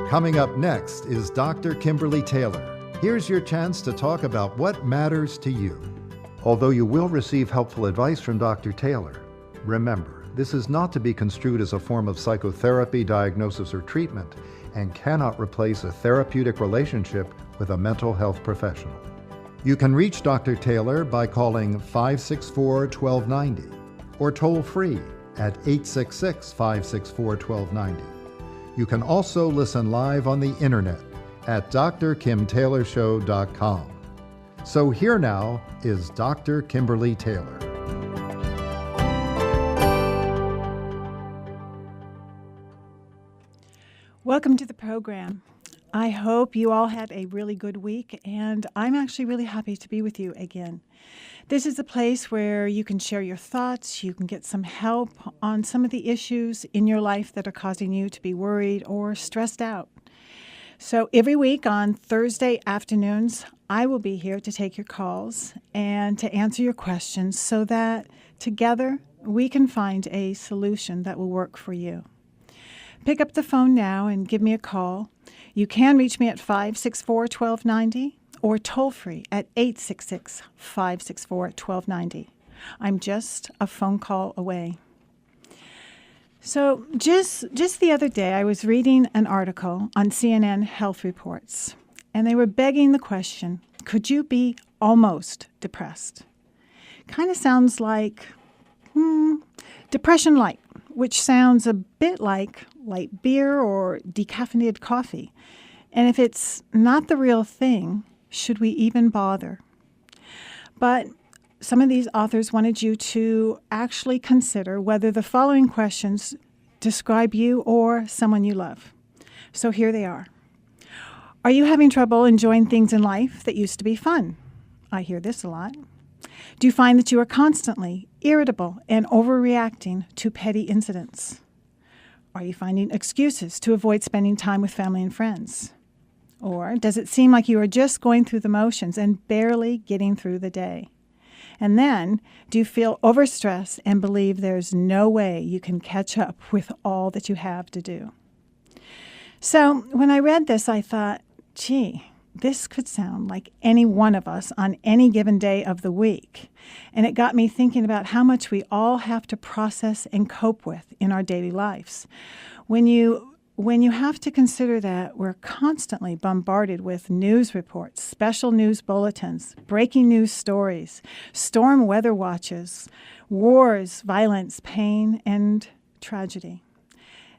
Coming up next is Dr. Kimberly Taylor. Here's your chance to talk about what matters to you. Although you will receive helpful advice from Dr. Taylor, remember, this is not to be construed as a form of psychotherapy, diagnosis, or treatment, and cannot replace a therapeutic relationship with a mental health professional. You can reach Dr. Taylor by calling 564-1290 or toll free at 866-564-1290. You can also listen live on the internet at drkimtaylorshow.com. So here now is Dr. Kimberly Taylor. Welcome to the program. I hope you all had a really good week, and I'm actually really happy to be with you again. This is a place where you can share your thoughts, you can get some help on some of the issues in your life that are causing you to be worried or stressed out. So every week on Thursday afternoons, I will be here to take your calls and to answer your questions so that together we can find a solution that will work for you. Pick up the phone now and give me a call. You can reach me at 564-1290 or toll free at 866-564-1290. I'm just a phone call away. So just the other day, I was reading an article on CNN Health Reports, and they were begging the question, could you be almost depressed? Kind of sounds like depression light, which sounds a bit like light beer or decaffeinated coffee. And if it's not the real thing, should we even bother? But some of these authors wanted you to actually consider whether the following questions describe you or someone you love. So here they are. Are you having trouble enjoying things in life that used to be fun? I hear this a lot. Do you find that you are constantly irritable and overreacting to petty incidents? Are you finding excuses to avoid spending time with family and friends? Or does it seem like you are just going through the motions and barely getting through the day? And then, do you feel overstressed and believe there's no way you can catch up with all that you have to do? So when I read this, I thought, gee, this could sound like any one of us on any given day of the week. And it got me thinking about how much we all have to process and cope with in our daily lives. When you have to consider that we're constantly bombarded with news reports, special news bulletins, breaking news stories, storm weather watches, wars, violence, pain, and tragedy.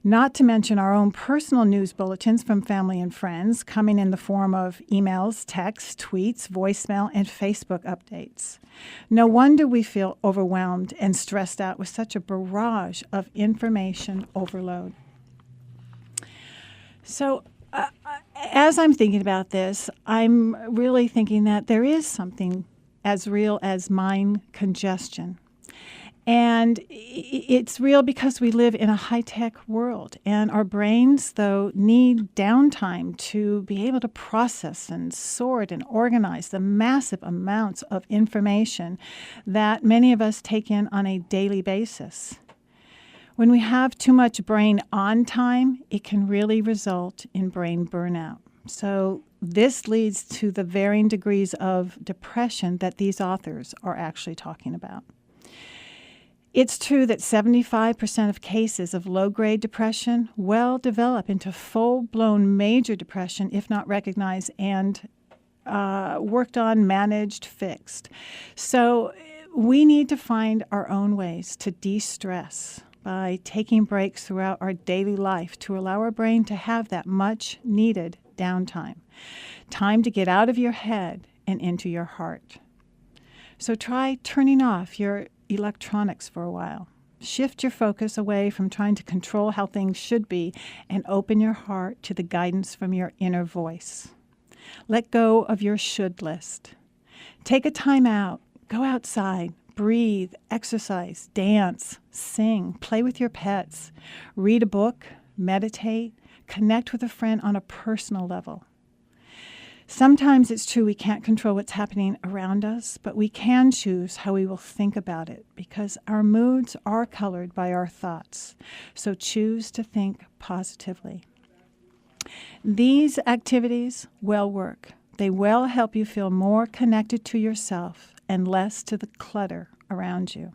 Not to mention our own personal news bulletins from family and friends coming in the form of emails, texts, tweets, voicemail, and Facebook updates. No wonder we feel overwhelmed and stressed out with such a barrage of information overload. So as I'm thinking about this, I'm really thinking that there is something as real as mind congestion. And it's real because we live in a high-tech world, and our brains, though, need downtime to be able to process and sort and organize the massive amounts of information that many of us take in on a daily basis. When we have too much brain on time, it can really result in brain burnout. So this leads to the varying degrees of depression that these authors are actually talking about. It's true that 75% of cases of low-grade depression will develop into full-blown major depression if not recognized and worked on, managed, fixed. So we need to find our own ways to de-stress by taking breaks throughout our daily life to allow our brain to have that much-needed downtime. Time to get out of your head and into your heart. So try turning off your electronics for a while. Shift your focus away from trying to control how things should be and open your heart to the guidance from your inner voice. Let go of your should list. Take a time out. Go outside. Breathe, exercise, dance, sing, play with your pets, read a book, meditate, connect with a friend on a personal level. Sometimes it's true we can't control what's happening around us, but we can choose how we will think about it because our moods are colored by our thoughts. So choose to think positively. These activities will work. They will help you feel more connected to yourself and less to the clutter around you.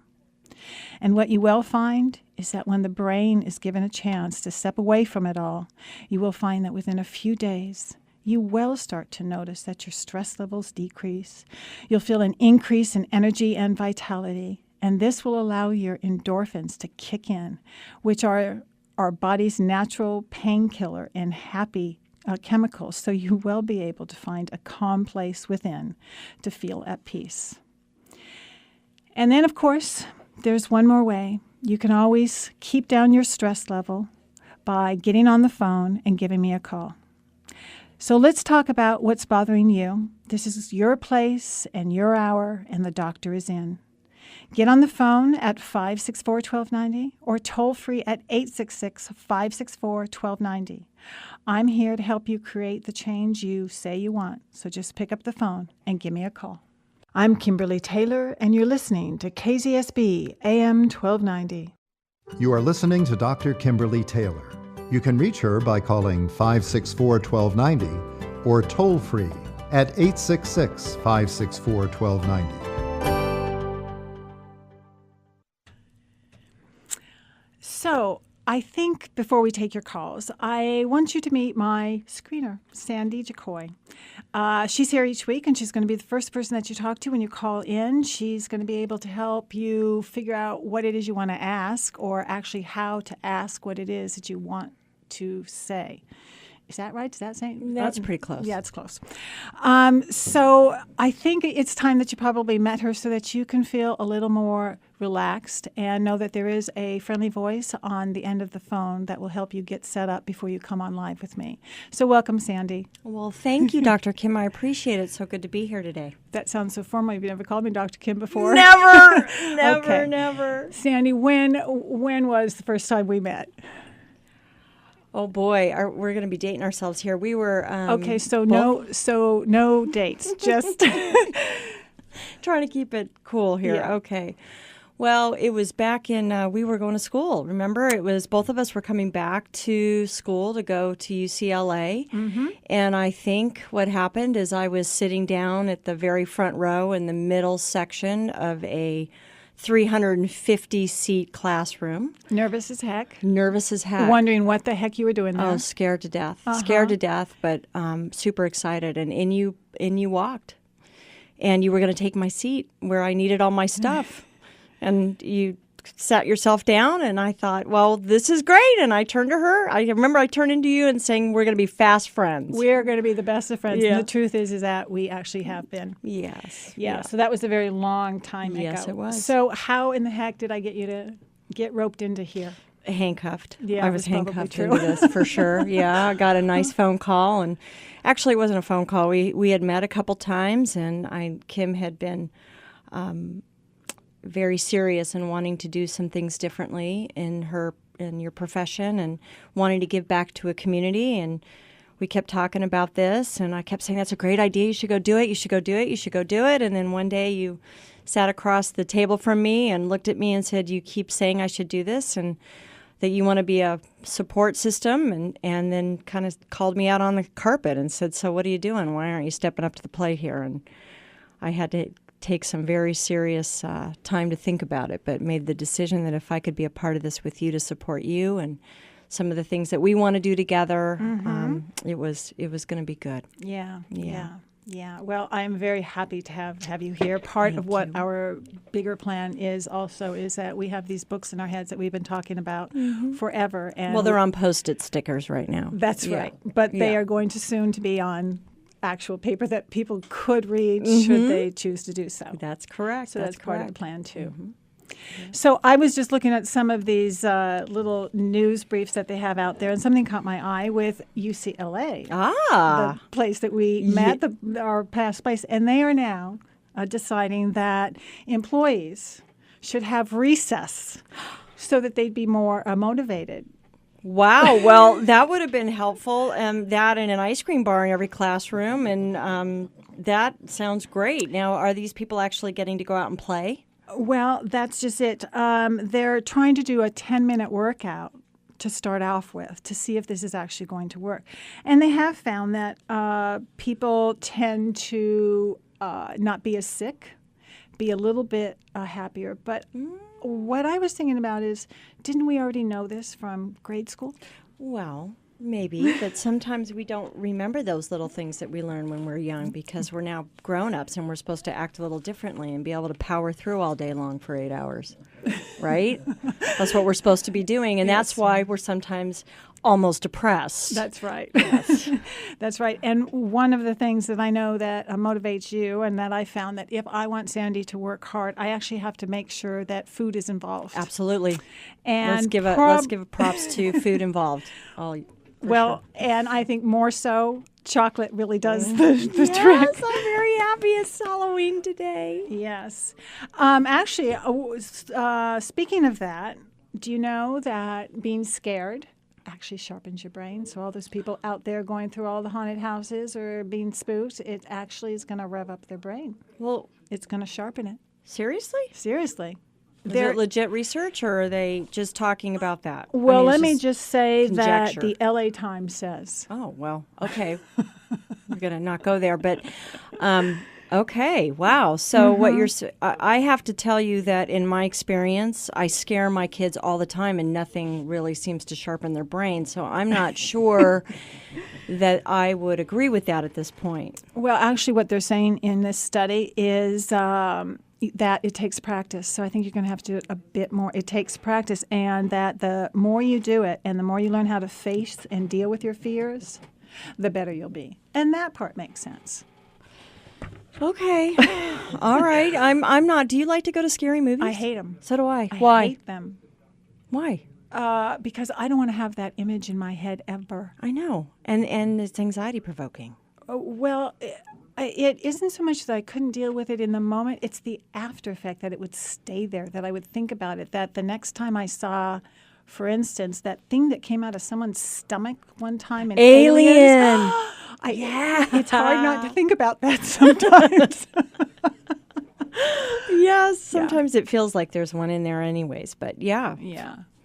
And what you will find is that when the brain is given a chance to step away from it all, you will find that within a few days, you will start to notice that your stress levels decrease. You'll feel an increase in energy and vitality, and this will allow your endorphins to kick in, which are our body's natural painkiller and happy chemicals, so you will be able to find a calm place within to feel at peace. And then, of course, there's one more way. You can always keep down your stress level by getting on the phone and giving me a call. So let's talk about what's bothering you. This is your place and your hour, and the doctor is in. Get on the phone at 564-1290 or toll free at 866-564-1290. I'm here to help you create the change you say you want, so just pick up the phone and give me a call. I'm Kimberly Taylor, and you're listening to KZSB AM 1290. You are listening to Dr. Kimberly Taylor. You can reach her by calling 564-1290 or toll free at 866-564-1290. So, I think before we take your calls, I want you to meet my screener, Sandy Jacoy. She's here each week, and she's going to be the first person that you talk to when you call in. She's going to be able to help you figure out what it is you want to ask, or actually how to ask what it is that you want to say. Is that right? Does that say? That's pretty close. Yeah, it's close. So I think it's time that you probably met her so that you can feel a little more relaxed and know that there is a friendly voice on the end of the phone that will help you get set up before you come on live with me. So welcome, Sandy. Well, thank you, Dr. Kim. I appreciate it. It's so good to be here today. That sounds so formal. You've never called me Dr. Kim before? Never, Okay. never. Sandy, when was the first time we met? Oh boy, we're going to be dating ourselves here. We were Okay, so no dates, just trying to keep it cool here. Yeah. Okay. Well, it was back in we were going to school. Remember, it was both of us were coming back to school to go to UCLA. Mm-hmm. And I think what happened is I was sitting down at the very front row in the middle section of a 350-seat classroom. Nervous as heck. Nervous as heck. Wondering what the heck you were doing there. Oh, scared to death. Uh-huh. Scared to death, but super excited. And in you walked. And you were going to take my seat where I needed all my stuff. And you sat yourself down, and I thought, well, this is great. And I turned to her. I remember I turned into you and saying, we're going to be fast friends. We're going to be the best of friends. Yeah. And the truth is that we actually have been. Yes. Yeah, so that was a very long time ago. Yes, it was. So how in the heck did I get you to get roped into here? Handcuffed. Yeah, I was that's probably handcuffed true. into this for sure. Yeah, I got a nice phone call, and actually it wasn't a phone call. We had met a couple times, and Kim had been very serious in wanting to do some things differently in your profession and wanting to give back to a community. And we kept talking about this, and I kept saying, that's a great idea. You should go do it. You should go do it. You should go do it. And then one day you sat across the table from me and looked at me and said, you keep saying I should do this and that you want to be a support system, and then kind of called me out on the carpet and said, so what are you doing? Why aren't you stepping up to the plate here? And I had to take some very serious time to think about it, but made the decision that if I could be a part of this with you to support you and some of the things that we want to do together, it was going to be good. Yeah. Well, I'm very happy to have you here. Part of what our bigger plan is also is that we have these books in our heads that we've been talking about forever. And Well, they're on Post-it stickers right now. That's right. But they are going to soon to be on actual paper that people could read should they choose to do so. That's correct. So that's part of the plan, too. So I was just looking at some of these little news briefs that they have out there, and something caught my eye with UCLA, the place that we met, our past place, and they are now deciding that employees should have recess so that they'd be more motivated. Wow. Well, that would have been helpful. That and an ice cream bar in every classroom. And that sounds great. Now, are these people actually getting to go out and play? Well, that's just it. They're trying to do a 10-minute workout to start off with to see if this is actually going to work. And they have found that people tend to not be as sick, be a little bit happier. But what I was thinking about is, didn't we already know this from grade school? Well, maybe, but sometimes we don't remember those little things that we learn when we're young because we're now grown-ups and we're supposed to act a little differently and be able to power through all day long for 8 hours, right? That's what we're supposed to be doing, and that's why we're sometimes almost depressed. That's right. Yes. That's right. And one of the things that I know that motivates you and that I found that if I want Sandy to work hard, I actually have to make sure that food is involved. Absolutely. And let's give a props to food involved. Well, and I think more so, chocolate really does the trick. Yes, I'm very happy it's Halloween today. Yes. Actually, speaking of that, do you know that being scared actually sharpens your brain? So all those people out there going through all the haunted houses or being spooked, it actually is going to rev up their brain. Well, it's going to sharpen it. Seriously? Seriously. Is it legit research, or are they just talking about that? Well, let me just say conjecture. that the LA Times says. Oh, well, okay. We're going to not go there, but okay, wow. So what I have to tell you that in my experience, I scare my kids all the time and nothing really seems to sharpen their brain. So I'm not sure that I would agree with that at this point. Well, actually what they're saying in this study is that it takes practice. So I think you're going to have to do it a bit more. It takes practice, and that the more you do it and the more you learn how to face and deal with your fears, the better you'll be. And that part makes sense. Okay. All right. I'm not. Do you like to go to scary movies? I hate them. So do I. Why? I hate them. Why? Because I don't want to have that image in my head ever. I know. And it's anxiety provoking. Well, it isn't so much that I couldn't deal with it in the moment. It's the after effect that it would stay there, that I would think about it, that the next time I saw, for instance, that thing that came out of someone's stomach one time in Alien. It's hard not to think about that sometimes. Yes, sometimes it feels like there's one in there anyways, but yeah.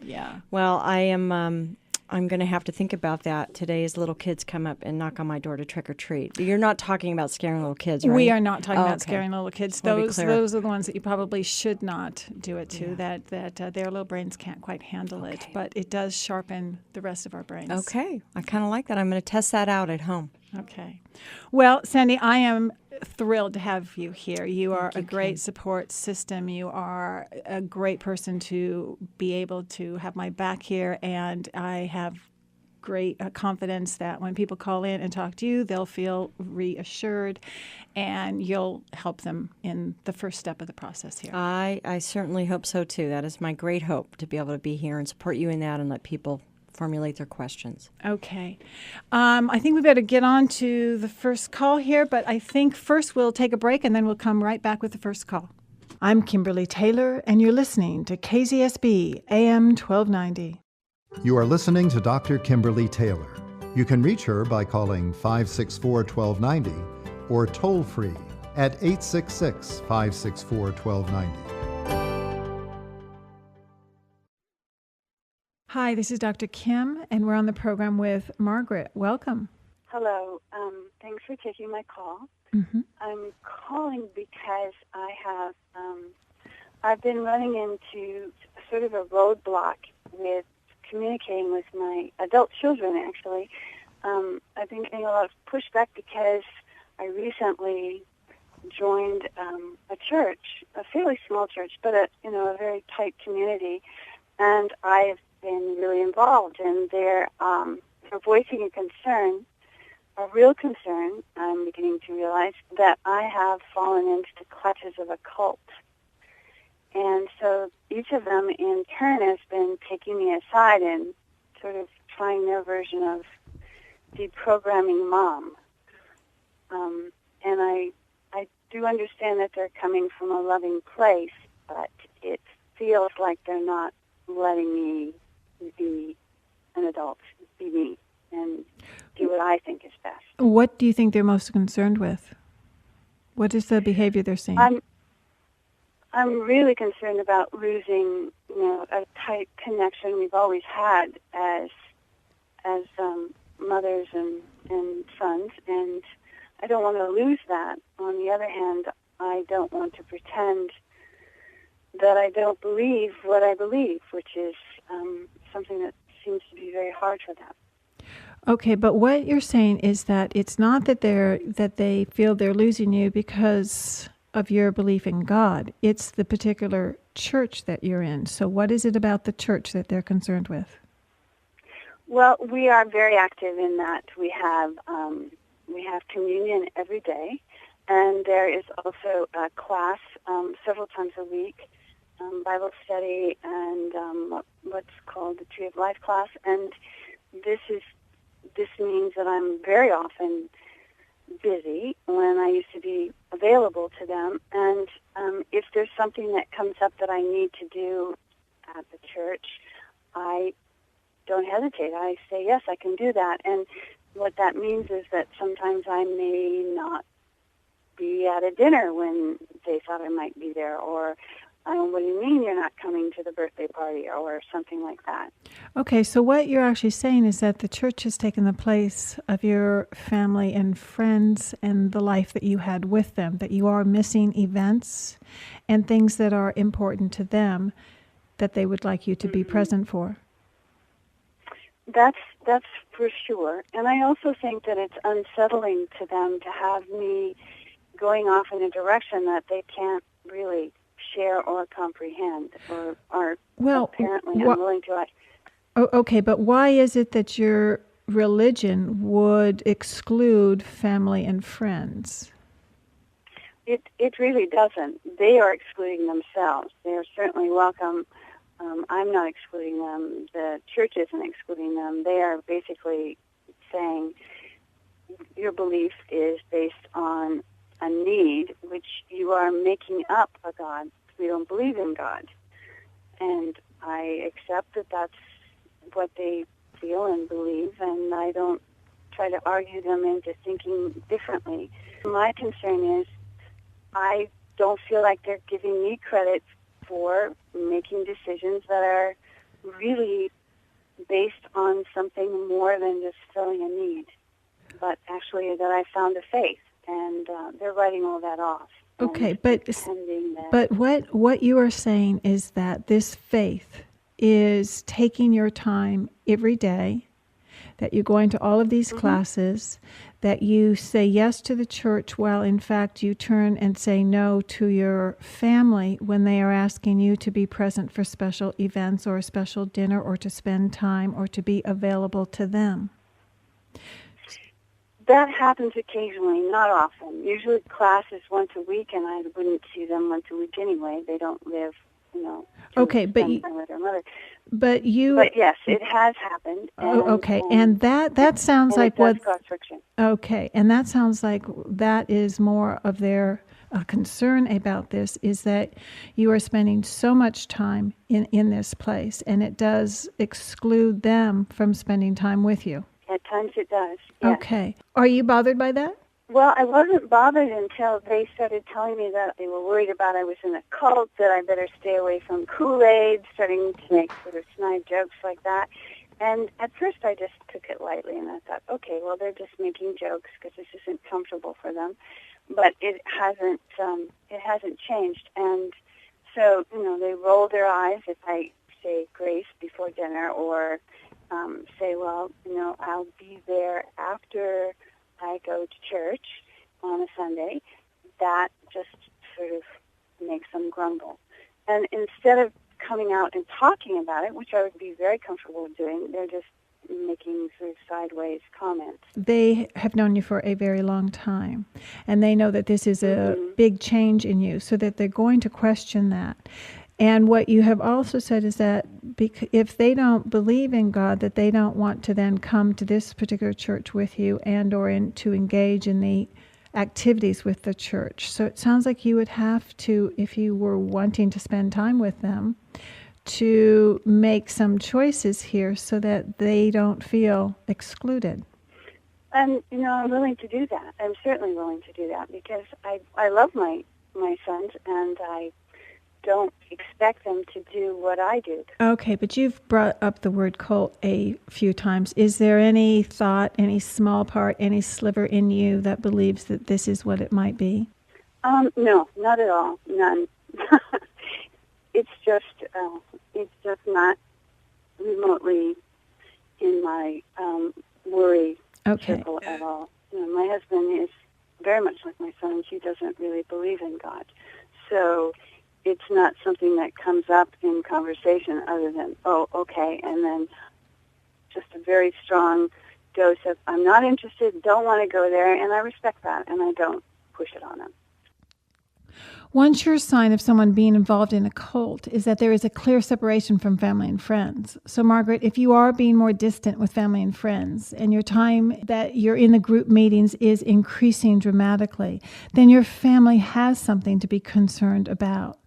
Yeah. Well, I'm going to have to think about that today as little kids come up and knock on my door to trick or treat. You're not talking about scaring little kids, right? We are not talking about scaring little kids. Those are the ones that you probably should not do it to, that their little brains can't quite handle it. But it does sharpen the rest of our brains. Okay. I kind of like that. I'm going to test that out at home. Okay. Well, Sandy, I am thrilled to have you here. You are a great support system. You are a great person to be able to have my back here, and I have great confidence that when people call in and talk to you, they'll feel reassured, and you'll help them in the first step of the process here. I certainly hope so, too. That is my great hope, to be able to be here and support you in that and let people formulate their questions. Okay. I think we better get on to the first call here, but I think first we'll take a break and then we'll come right back with the first call. I'm Kimberly Taylor, and you're listening to KZSB AM 1290. You are listening to Dr. Kimberly Taylor. You can reach her by calling 564-1290 or toll free at 866-564-1290. Hi, this is Dr. Kim, and we're on the program with Margaret. Welcome. Hello. Thanks for taking my call. Mm-hmm. I'm calling because I've been running into sort of a roadblock with communicating with my adult children, actually. I've been getting a lot of pushback because I recently joined a church, a fairly small church, but a very tight community, and I've been really involved, and they're voicing a concern, a real concern, I'm beginning to realize, that I have fallen into the clutches of a cult. And so each of them in turn has been taking me aside and sort of trying their version of deprogramming mom. And I do understand that they're coming from a loving place, but it feels like they're not letting me be an adult. I think is best. What do you think they're most concerned with? What is the behavior they're seeing? I'm really concerned about losing, a tight connection we've always had as mothers and sons, and I don't want to lose that. On the other hand, I don't want to pretend that I don't believe what I believe, which is something that seems to be very hard for them. Okay, but what you're saying is that it's not that they feel they're losing you because of your belief in God. It's the particular church that you're in. So what is it about the church that they're concerned with? Well, we are very active in that we have communion every day, and there is also a class several times a week, Bible study, and what's called the Tree of Life class. And this means that I'm very often busy when I used to be available to them. And if there's something that comes up that I need to do at the church, I don't hesitate. I say, yes, I can do that. And what that means is that sometimes I may not be at a dinner when they thought I might be there, or what do you mean you're not coming to the birthday party, or something like that. Okay, so what you're actually saying is that the church has taken the place of your family and friends and the life that you had with them, that you are missing events and things that are important to them that they would like you to be present for. That's for sure. And I also think that it's unsettling to them to have me going off in a direction that they can't really share or comprehend, or are apparently unwilling to. Okay, but why is it that your religion would exclude family and friends? It really doesn't. They are excluding themselves. They are certainly welcome. I'm not excluding them. The church isn't excluding them. They are basically saying your belief is based on a need, which you are making up a God. We don't believe in God. And I accept that that's what they feel and believe, and I don't try to argue them into thinking differently. My concern is I don't feel like they're giving me credit for making decisions that are really based on something more than just filling a need, but actually that I found a faith, and they're writing all that off. Okay, but what you are saying is that this faith is taking your time every day, that you're going to all of these classes, that you say yes to the church while in fact you turn and say no to your family when they are asking you to be present for special events or a special dinner, or to spend time, or to be available to them. That happens occasionally, not often. Usually class is once a week, and I wouldn't see them once a week anyway. They don't live, okay, but with their mother. But yes, it has happened. And that sounds like what. Cause friction. Okay, and that sounds like that is more of their concern about this, is that you are spending so much time in this place, and it does exclude them from spending time with you. At times it does, yes. Okay. Are you bothered by that? Well, I wasn't bothered until they started telling me that they were worried about I was in a cult, that I better stay away from Kool-Aid, starting to make sort of snide jokes like that. And at first I just took it lightly, and I thought, okay, well, they're just making jokes because this isn't comfortable for them. But it hasn't changed. And so, they roll their eyes if I say grace before dinner, or say, well, I'll be there after I go to church on a Sunday. That just sort of makes them grumble. And instead of coming out and talking about it, which I would be very comfortable doing, they're just making sort of sideways comments. They have known you for a very long time, and they know that this is a big change in you, so that they're going to question that. And what you have also said is that if they don't believe in God, that they don't want to then come to this particular church with you and or to engage in the activities with the church. So it sounds like you would have to, if you were wanting to spend time with them, to make some choices here so that they don't feel excluded. And, I'm willing to do that. I'm certainly willing to do that because I love my sons, and I don't expect them to do what I did. Okay, but you've brought up the word cult a few times. Is there any thought, any small part, any sliver in you that believes that this is what it might be? No, not at all. None. It's just not remotely in my worry circle at all. My husband is very much like my son. He doesn't really believe in God. So it's not something that comes up in conversation other than, oh, okay, and then just a very strong dose of, I'm not interested, don't want to go there, and I respect that, and I don't push it on him. One sure sign of someone being involved in a cult is that there is a clear separation from family and friends. So, Margaret, if you are being more distant with family and friends and your time that you're in the group meetings is increasing dramatically, then your family has something to be concerned about.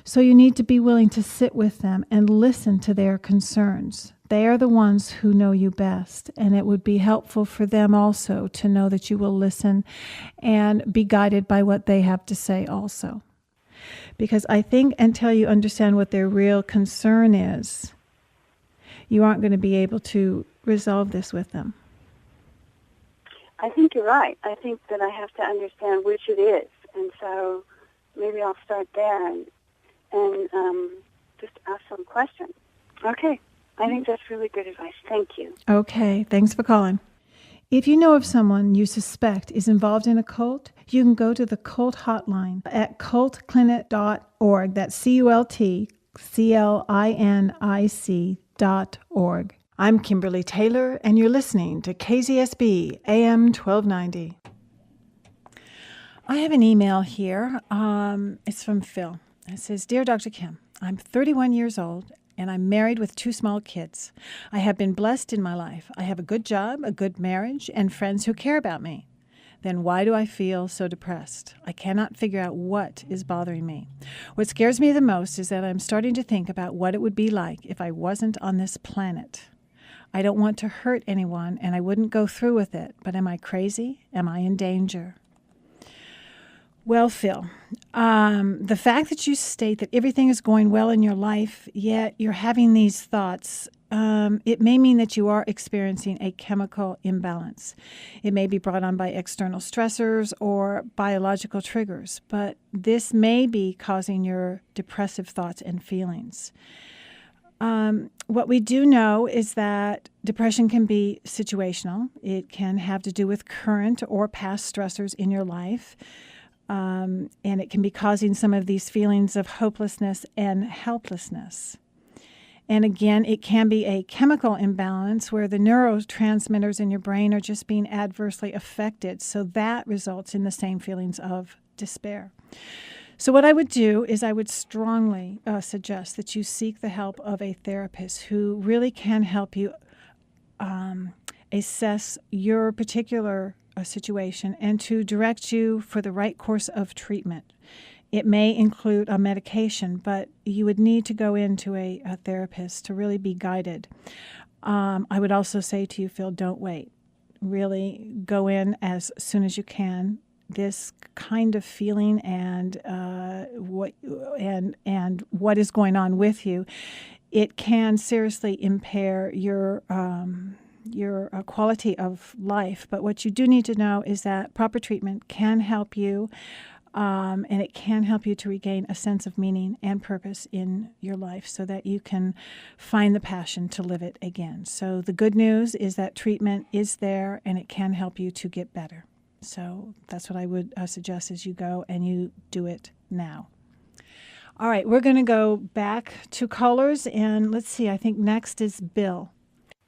So you need to be willing to sit with them and listen to their concerns. They are the ones who know you best, and it would be helpful for them also to know that you will listen and be guided by what they have to say also. Because I think until you understand what their real concern is, you aren't going to be able to resolve this with them. I think you're right. I think that I have to understand which it is. And so maybe I'll start there and just ask some questions. Okay. I think that's really good advice. Thank you. Okay. Thanks for calling. If you know of someone you suspect is involved in a cult, you can go to the cult hotline at cultclinic.org. That's cultclinic.org. I'm Kimberly Taylor, and you're listening to KZSB AM 1290. I have an email here. It's from Phil. It says, Dear Dr. Kim, I'm 31 years old, and I'm married with 2 small kids. I have been blessed in my life. I have a good job, a good marriage, and friends who care about me. Then why do I feel so depressed? I cannot figure out what is bothering me. What scares me the most is that I'm starting to think about what it would be like if I wasn't on this planet. I don't want to hurt anyone, and I wouldn't go through with it, but am I crazy? Am I in danger? Well, Phil, the fact that you state that everything is going well in your life, yet you're having these thoughts, it may mean that you are experiencing a chemical imbalance. It may be brought on by external stressors or biological triggers, but this may be causing your depressive thoughts and feelings. What we do know is that depression can be situational. It can have to do with current or past stressors in your life. And it can be causing some of these feelings of hopelessness and helplessness. And again, it can be a chemical imbalance where the neurotransmitters in your brain are just being adversely affected. So that results in the same feelings of despair. So what I would do is I would strongly suggest that you seek the help of a therapist who really can help you assess your particular situation and to direct you for the right course of treatment. It may include a medication, but you would need to go into a therapist to really be guided. I would also say to you, Phil, don't wait. Really go in as soon as you can. This kind of feeling and what is going on with you, it can seriously impair your quality of life. But what you do need to know is that proper treatment can help you, and it can help you to regain a sense of meaning and purpose in your life so that you can find the passion to live it again. So the good news is that treatment is there, and it can help you to get better. So that's what I would suggest as you go and you do it now. All right, we're going to go back to callers, and let's see, I think next is Bill.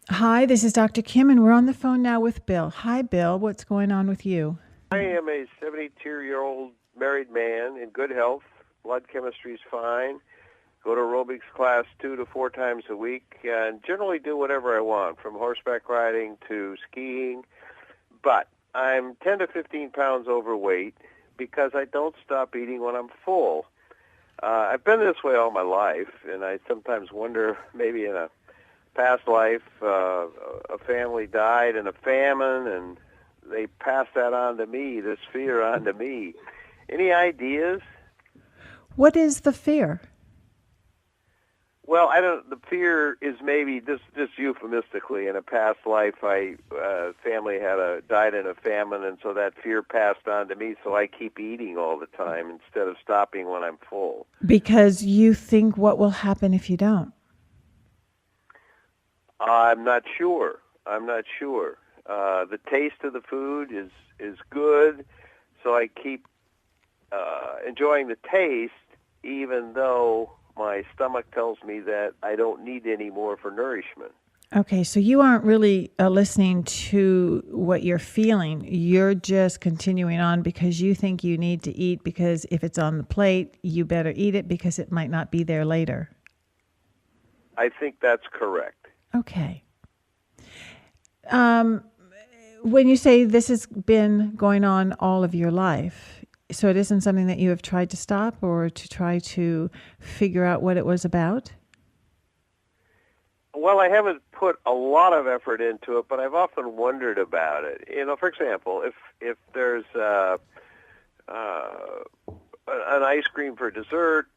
Hi, this is Dr. Kim, and we're on the phone now with Bill. Hi, Bill. What's going on with you? I am a 72-year-old married man in good health. Blood chemistry is fine. Go to aerobics class 2 to 4 times a week, and generally do whatever I want, from horseback riding to skiing. But I'm 10 to 15 pounds overweight because I don't stop eating when I'm full. I've been this way all my life, and I sometimes wonder maybe in a past life a family died in a famine, and they pass that on to me, this fear on to me. Any ideas? What is the fear? Well, the fear is maybe just euphemistically. In a past life, family died in a famine, and so that fear passed on to me. So I keep eating all the time instead of stopping when I'm full. Because you think what will happen if you don't? I'm not sure. The taste of the food is good, so I keep enjoying the taste, even though my stomach tells me that I don't need any more for nourishment. Okay, so you aren't really listening to what you're feeling. You're just continuing on because you think you need to eat, because if it's on the plate, you better eat it because it might not be there later. I think that's correct. Okay. When you say this has been going on all of your life, so it isn't something that you have tried to stop or to try to figure out what it was about? Well, I haven't put a lot of effort into it, but I've often wondered about it. For example, if there's an ice cream for dessert,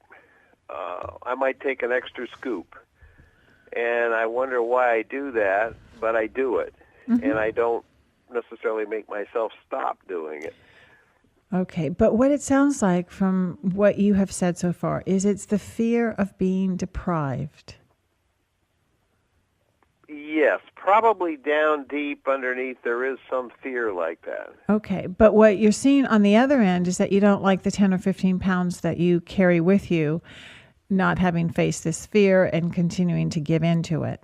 I might take an extra scoop. And I wonder why I do that, but I do it. Mm-hmm. And I don't necessarily make myself stop doing it. Okay, but what it sounds like from what you have said so far is it's the fear of being deprived. Yes, probably down deep underneath there is some fear like that. Okay, but what you're seeing on the other end is that you don't like the 10 or 15 pounds that you carry with you, not having faced this fear and continuing to give into it.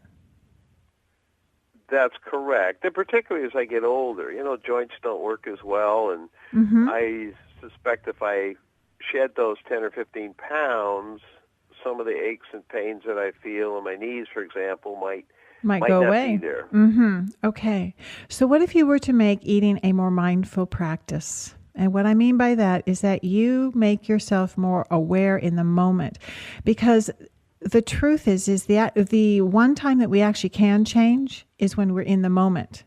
That's correct. And particularly as I get older, joints don't work as well. And I suspect if I shed those 10 or 15 pounds, some of the aches and pains that I feel in my knees, for example, might go not away. Be there. Mm-hmm. Okay. So what if you were to make eating a more mindful practice? And what I mean by that is that you make yourself more aware in the moment, because the truth is the one time that we actually can change is when we're in the moment.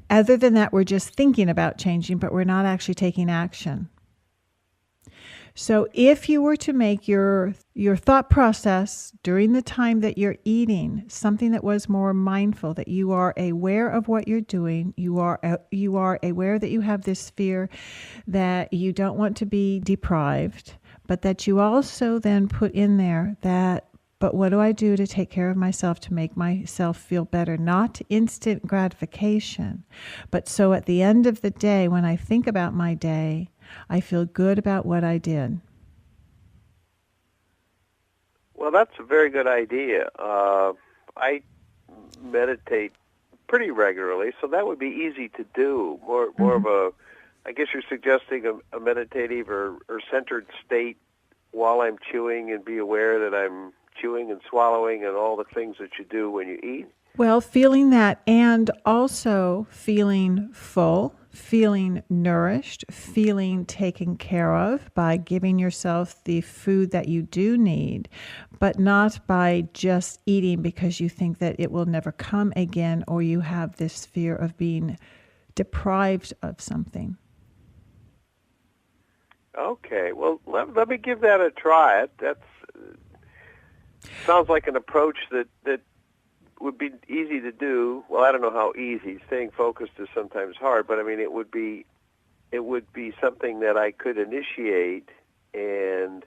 Other than that, we're just thinking about changing, but we're not actually taking action. So if you were to make your thought process during the time that you're eating something that was more mindful, that you are aware of what you're doing, you are aware that you have this fear that you don't want to be deprived, but that you also then put in there that, but what do I do to take care of myself, to make myself feel better? Not instant gratification, but so at the end of the day, when I think about my day, I feel good about what I did. Well, that's a very good idea. I meditate pretty regularly, so that would be easy to do. More of a, I guess you're suggesting a meditative or centered state while I'm chewing, and be aware that I'm chewing and swallowing and all the things that you do when you eat. Well, feeling that, and also feeling full, feeling nourished, feeling taken care of by giving yourself the food that you do need, but not by just eating because you think that it will never come again, or you have this fear of being deprived of something. Okay, well, let me give that a try. That sounds like an approach that would be easy to do. Well, I don't know how easy. Staying focused is sometimes hard, but I mean, it would be something that I could initiate, and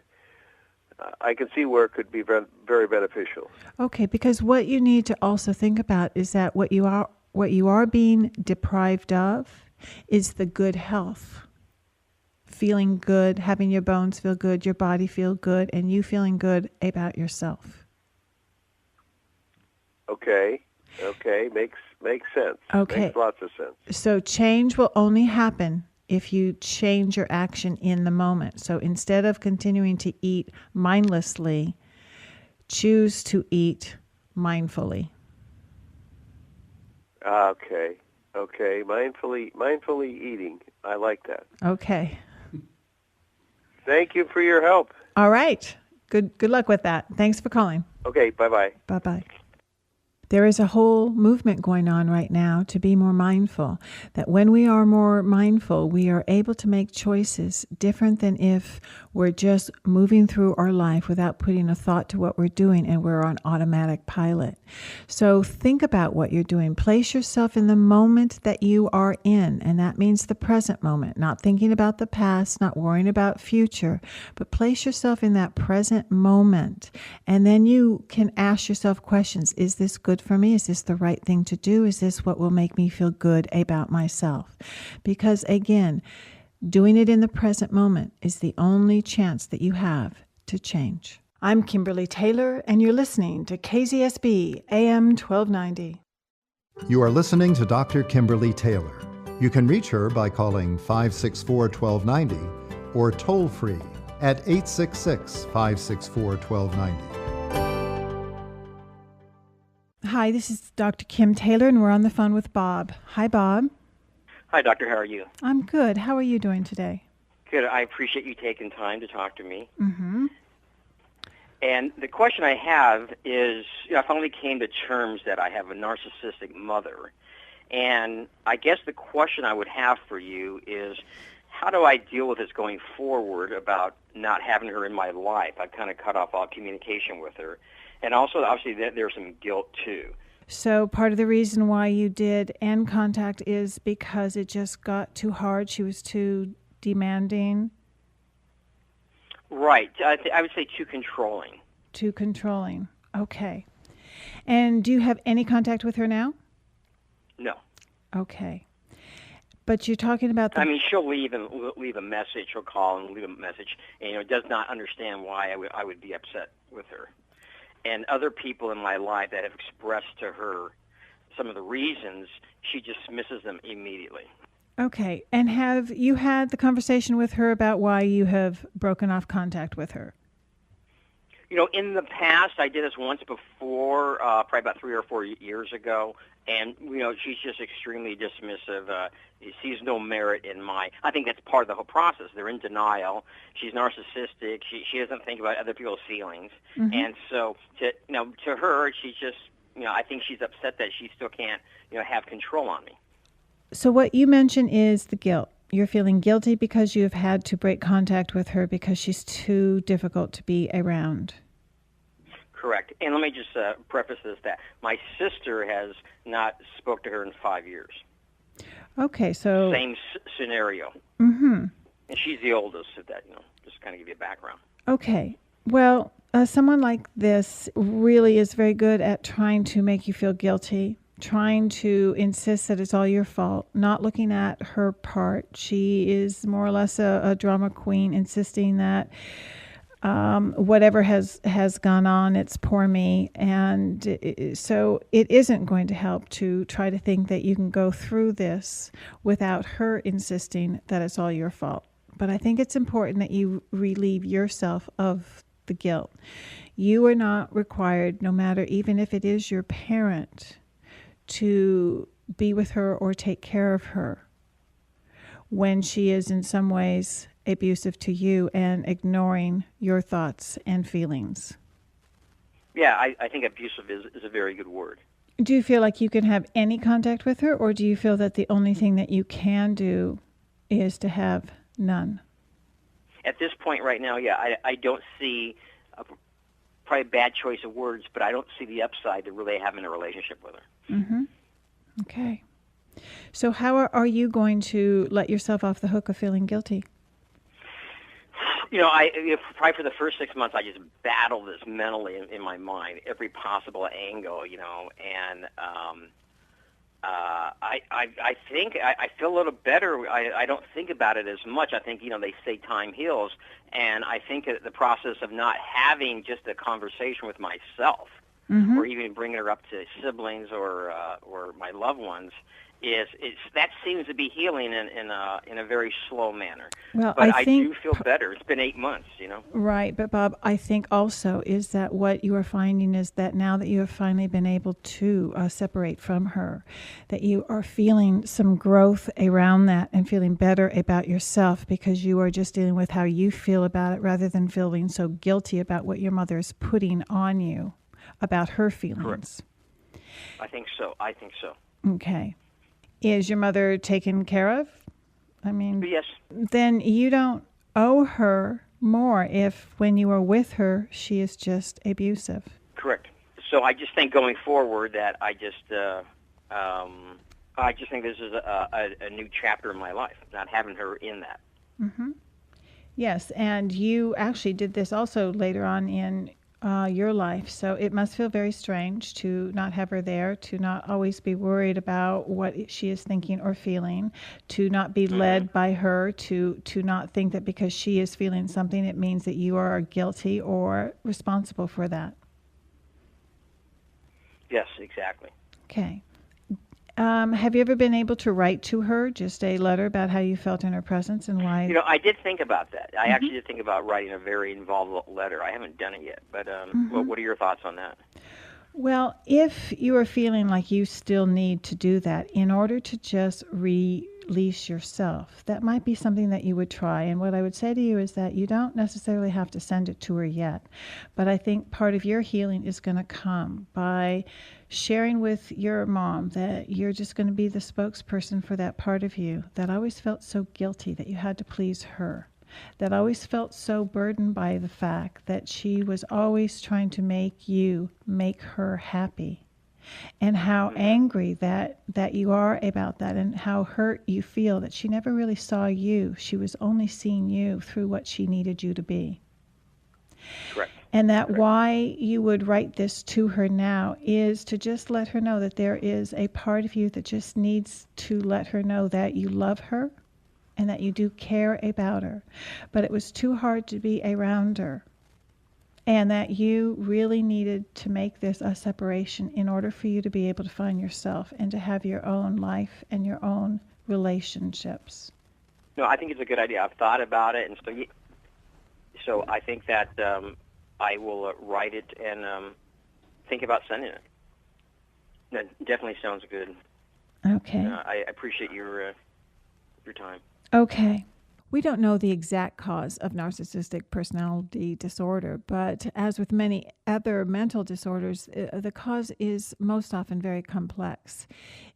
I can see where it could be very, very beneficial. Okay, because what you need to also think about is that what you are being deprived of is the good health. Feeling good, having your bones feel good, your body feel good, and you feeling good about yourself. Okay, makes sense. Okay. Makes lots of sense. So change will only happen if you change your action in the moment. So instead of continuing to eat mindlessly, choose to eat mindfully. Okay. Mindfully eating. I like that. Okay. Thank you for your help. All right. Good luck with that. Thanks for calling. Okay, bye-bye. Bye-bye. There is a whole movement going on right now to be more mindful, that when we are more mindful, we are able to make choices different than if we're just moving through our life without putting a thought to what we're doing and we're on automatic pilot. So think about what you're doing. Place yourself in the moment that you are in, and that means the present moment, not thinking about the past, not worrying about future, but place yourself in that present moment. And then you can ask yourself questions. Is this good for me? Is this the right thing to do? Is this what will make me feel good about myself? Because again, doing it in the present moment is the only chance that you have to change. I'm Kimberly Taylor, and you're listening to KZSB AM 1290. You are listening to Dr. Kimberly Taylor. You can reach her by calling 564-1290 or toll free at 866-564-1290. Hi, this is Dr. Kim Taylor, and we're on the phone with Bob. Hi, Bob. Hi, Doctor. How are you? I'm good. How are you doing today? Good. I appreciate you taking time to talk to me. Mm-hmm. And the question I have is, I finally came to terms that I have a narcissistic mother. And I guess the question I would have for you is, how do I deal with this going forward about not having her in my life? I've kind of cut off all communication with her. And also, obviously, there's some guilt, too. So part of the reason why you did end contact is because it just got too hard? She was too demanding? Right. I would say too controlling. Too controlling. Okay. And do you have any contact with her now? No. Okay. But you're talking about I mean, she'll leave a message. She'll call and leave a message, and does not understand why I would be upset with her. And other people in my life that have expressed to her some of the reasons, she dismisses them immediately. Okay. And have you had the conversation with her about why you have broken off contact with her? In the past, I did this once before, probably about 3 or 4 years ago, and, she's just extremely dismissive. Sees no merit in I think that's part of the whole process. They're in denial. She's narcissistic. She doesn't think about other people's feelings. Mm-hmm. And so, to her, she's just, I think she's upset that she still can't, have control on me. So what you mentioned is the guilt. You're feeling guilty because you have had to break contact with her because she's too difficult to be around. Correct. And let me just preface this, that my sister has not spoke to her in 5 years. Okay, so... Same scenario. Mm-hmm. And she's the oldest of that, just kind of give you a background. Okay. Well, someone like this really is very good at trying to make you feel guilty, trying to insist that it's all your fault, not looking at her part. She is more or less a drama queen, insisting that whatever has gone on, it's poor me. And so it isn't going to help to try to think that you can go through this without her insisting that it's all your fault. But I think it's important that you relieve yourself of the guilt. You are not required, no matter even if it is your parent, to be with her or take care of her when she is in some ways abusive to you and ignoring your thoughts and feelings. Yeah, I think abusive is a very good word. Do you feel like you can have any contact with her, or do you feel that the only thing that you can do is to have none? At this point right now, yeah, I don't see probably a bad choice of words, but I don't see the upside to really having a relationship with her. Mm-hmm. Okay. So how are you going to let yourself off the hook of feeling guilty? Probably for the first 6 months, I just battled this mentally in my mind, every possible angle, and I think I feel a little better. I don't think about it as much. I think, they say time heals, and I think that the process of not having just a conversation with myself, mm-hmm. or even bringing her up to siblings or my loved ones, that seems to be healing in a very slow manner. Well, but I think do feel better. It's been 8 months, Right, but Bob, I think also is that what you are finding is that now that you have finally been able to separate from her, that you are feeling some growth around that and feeling better about yourself because you are just dealing with how you feel about it rather than feeling so guilty about what your mother is putting on you about her feelings. Correct. I think so. Okay. Is your mother taken care of? I mean, Yes. then you don't owe her more if when you are with her, she is just abusive. Correct. So I just think going forward that I just think this is a new chapter in my life, not having her in that. Mm-hmm. Yes, and you actually did this also later on in your life, so it must feel very strange to not have her there, to not always be worried about what she is thinking or feeling, to not be led by her, to not think that because she is feeling something, it means that you are guilty or responsible for that. Yes, exactly. Okay. Have you ever been able to write to her just a letter about how you felt in her presence and why? I did think about that. I actually did think about writing a very involved letter. I haven't done it yet, but what are your thoughts on that? Well, if you are feeling like you still need to do that in order to just release yourself, that might be something that you would try. And what I would say to you is that you don't necessarily have to send it to her yet. But I think part of your healing is going to come by sharing with your mom that you're just going to be the spokesperson for that part of you that always felt so guilty that you had to please her, that always felt so burdened by the fact that she was always trying to make her happy, and how angry that you are about that, and how hurt you feel that she never really saw you. She was only seeing you through what she needed you to be. Correct. And that why you would write this to her now is to just let her know that there is a part of you that just needs to let her know that you love her and that you do care about her. But it was too hard to be around her. And that you really needed to make this a separation in order for you to be able to find yourself and to have your own life and your own relationships. No, I think it's a good idea. I've thought about it, and so I think that I will write it and think about sending it. That definitely sounds good. Okay. I appreciate your time. Okay. We don't know the exact cause of narcissistic personality disorder, but as with many other mental disorders, the cause is most often very complex.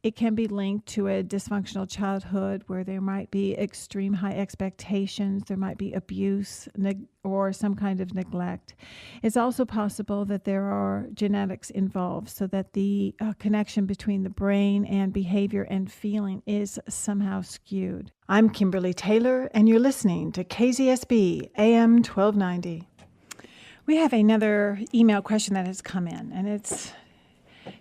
It can be linked to a dysfunctional childhood where there might be extreme high expectations, there might be abuse, or some kind of neglect. It's also possible that there are genetics involved, so that the connection between the brain and behavior and feeling is somehow skewed. I'm Kimberly Taylor, and you're listening to KZSB AM 1290. We have another email question that has come in, and it's,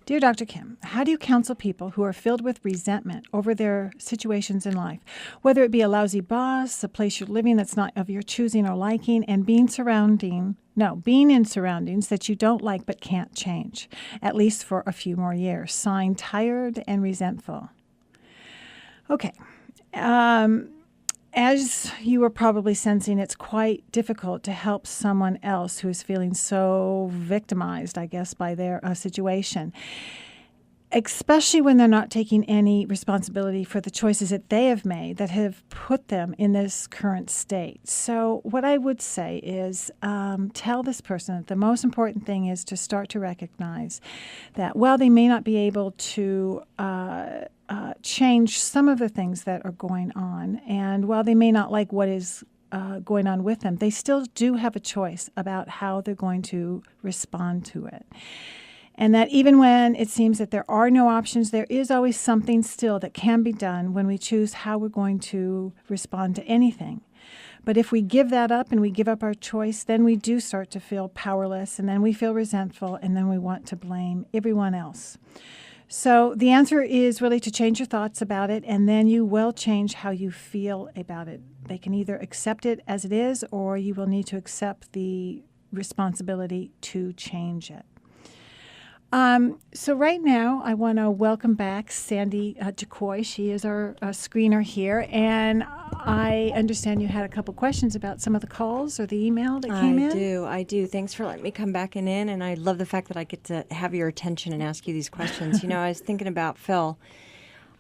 Dear Dr. Kim, how do you counsel people who are filled with resentment over their situations in life, whether it be a lousy boss, a place you're living that's not of your choosing or liking, and being in surroundings that you don't like but can't change, at least for a few more years? Signed, Tired and Resentful. Okay. As you are probably sensing, it's quite difficult to help someone else who is feeling so victimized, I guess, by their situation, especially when they're not taking any responsibility for the choices that they have made that have put them in this current state. So what I would say is tell this person that the most important thing is to start to recognize that while they may not be able to change some of the things that are going on, and while they may not like what is going on with them, they still do have a choice about how they're going to respond to it. And that even when it seems that there are no options, there is always something still that can be done when we choose how we're going to respond to anything. But if we give that up and we give up our choice, then we do start to feel powerless, and then we feel resentful, and then we want to blame everyone else. So the answer is really to change your thoughts about it, and then you will change how you feel about it. They can either accept it as it is, or you will need to accept the responsibility to change it. So right now, I want to welcome back Sandy Jacoy. She is our screener here, and I understand you had a couple questions about some of the calls or the email that came in. I do. Thanks for letting me come back in, and I love the fact that I get to have your attention and ask you these questions. I was thinking about Phil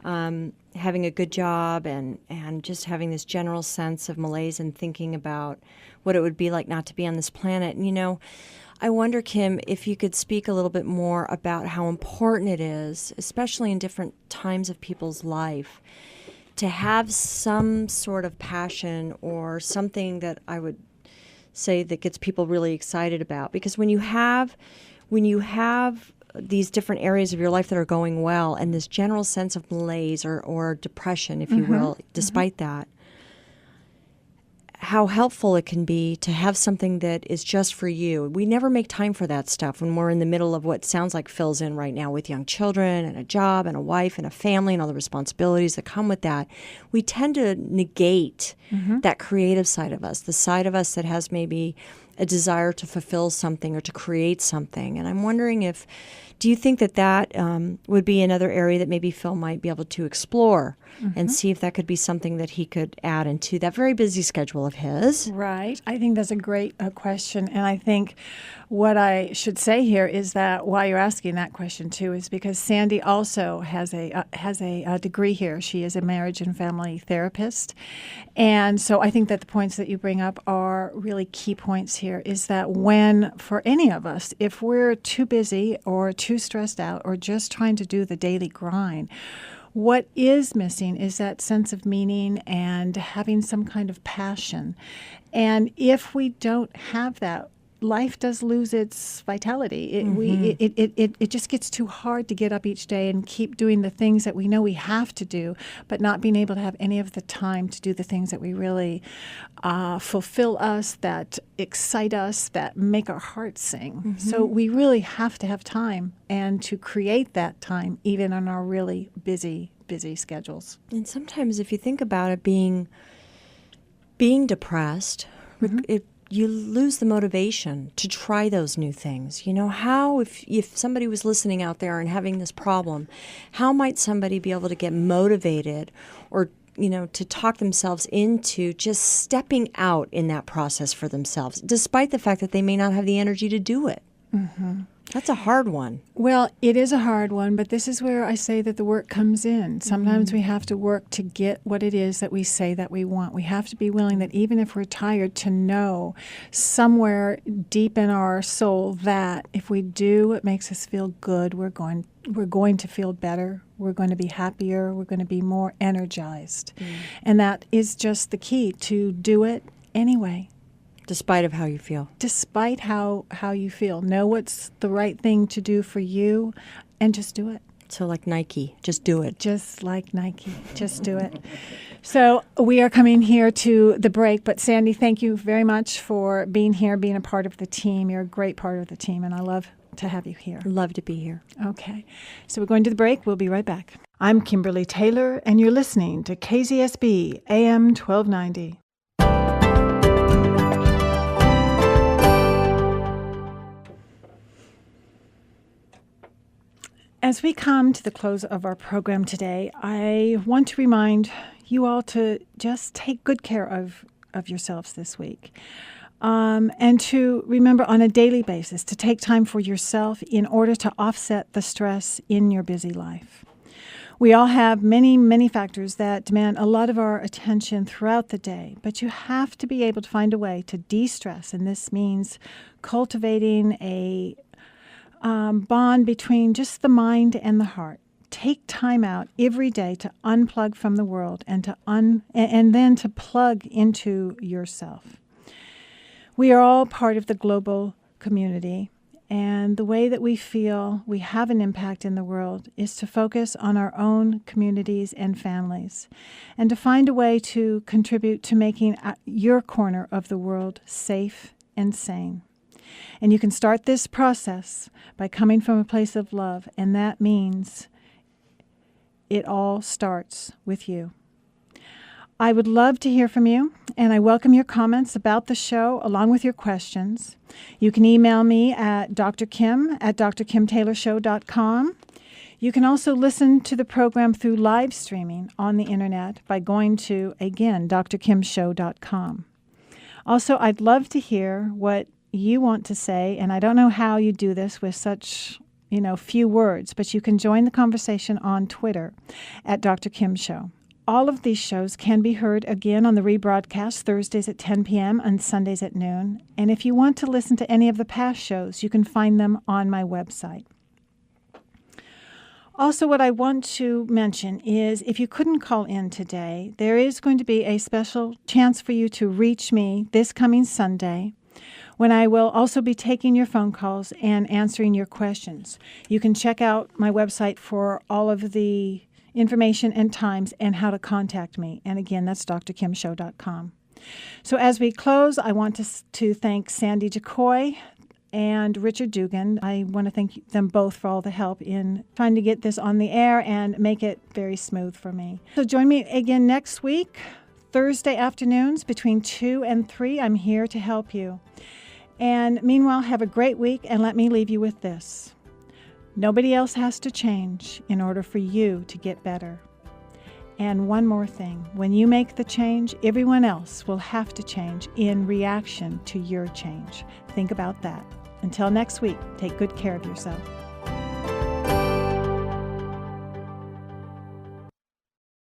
having a good job and just having this general sense of malaise and thinking about what it would be like not to be on this planet. And, I wonder, Kim, if you could speak a little bit more about how important it is, especially in different times of people's life, to have some sort of passion or something that I would say that gets people really excited about. Because when you have these different areas of your life that are going well and this general sense of malaise or depression, if you will, despite that, how helpful it can be to have something that is just for you. We never make time for that stuff when we're in the middle of what sounds like fills in right now with young children and a job and a wife and a family and all the responsibilities that come with that. We tend to negate that creative side of us, the side of us that has maybe a desire to fulfill something or to create something. And I'm wondering do you think that would be another area that maybe Phil might be able to explore and see if that could be something that he could add into that very busy schedule of his? Right. I think that's a great question. And I think what I should say here is that why you're asking that question, too, is because Sandy also has a degree here. She is a marriage and family therapist. And so I think that the points that you bring up are really key points here, is that when, for any of us, if we're too busy or too stressed out or just trying to do the daily grind, what is missing is that sense of meaning and having some kind of passion. And if we don't have that, life does lose its vitality. It just gets too hard to get up each day and keep doing the things that we know we have to do, but not being able to have any of the time to do the things that we really fulfill us, that excite us, that make our hearts sing. So we really have to have time and to create that time even on our really busy schedules. And sometimes if you think about it, being depressed, you lose the motivation to try those new things. You know, how, if somebody was listening out there and having this problem, how might somebody be able to get motivated or, to talk themselves into just stepping out in that process for themselves, despite the fact that they may not have the energy to do it? That's a hard one. Well, it is a hard one, but this is where I say that the work comes in. Sometimes we have to work to get what it is that we say that we want. We have to be willing that even if we're tired, to know somewhere deep in our soul that if we do what makes us feel good, we're going to feel better. We're going to be happier. We're going to be more energized. And that is just the key, to do it anyway. Despite of how you feel. Despite how you feel. Know what's the right thing to do for you and just do it. So like Nike, just do it. Just like Nike, just do it. So we are coming here to the break, but Sandy, thank you very much for being here, being a part of the team. You're a great part of the team, and I love to have you here. Love to be here. Okay. So we're going to the break. We'll be right back. I'm Kimberly Taylor, and you're listening to KZSB AM 1290. As we come to the close of our program today, I want to remind you all to just take good care of yourselves this week. And to remember on a daily basis to take time for yourself in order to offset the stress in your busy life. We all have many, many factors that demand a lot of our attention throughout the day, but you have to be able to find a way to de-stress, and this means cultivating a bond between just the mind and the heart. Take time out every day to unplug from the world and then to plug into yourself. We are all part of the global community, and the way that we feel we have an impact in the world is to focus on our own communities and families, and to find a way to contribute to making your corner of the world safe and sane. And you can start this process by coming from a place of love, and that means it all starts with you. I would love to hear from you, and I welcome your comments about the show along with your questions. You can email me at drkim@drkimtaylorshow.com. You can also listen to the program through live streaming on the internet by going to, again, drkimshow.com. Also, I'd love to hear what you want to say, and I don't know how you do this with such, few words, but you can join the conversation on Twitter at Dr. Kim Show. All of these shows can be heard again on the rebroadcast Thursdays at 10 p.m. and Sundays at noon. And if you want to listen to any of the past shows, you can find them on my website. Also, what I want to mention is if you couldn't call in today, there is going to be a special chance for you to reach me this coming Sunday, when I will also be taking your phone calls and answering your questions. You can check out my website for all of the information and times and how to contact me. And again, that's drkimshow.com. So as we close, I want to thank Sandy JaCoy and Richard Dugan. I want to thank them both for all the help in trying to get this on the air and make it very smooth for me. So join me again next week, Thursday afternoons between 2 and 3. I'm here to help you. And meanwhile, have a great week, and let me leave you with this. Nobody else has to change in order for you to get better. And one more thing, when you make the change, everyone else will have to change in reaction to your change. Think about that. Until next week, take good care of yourself.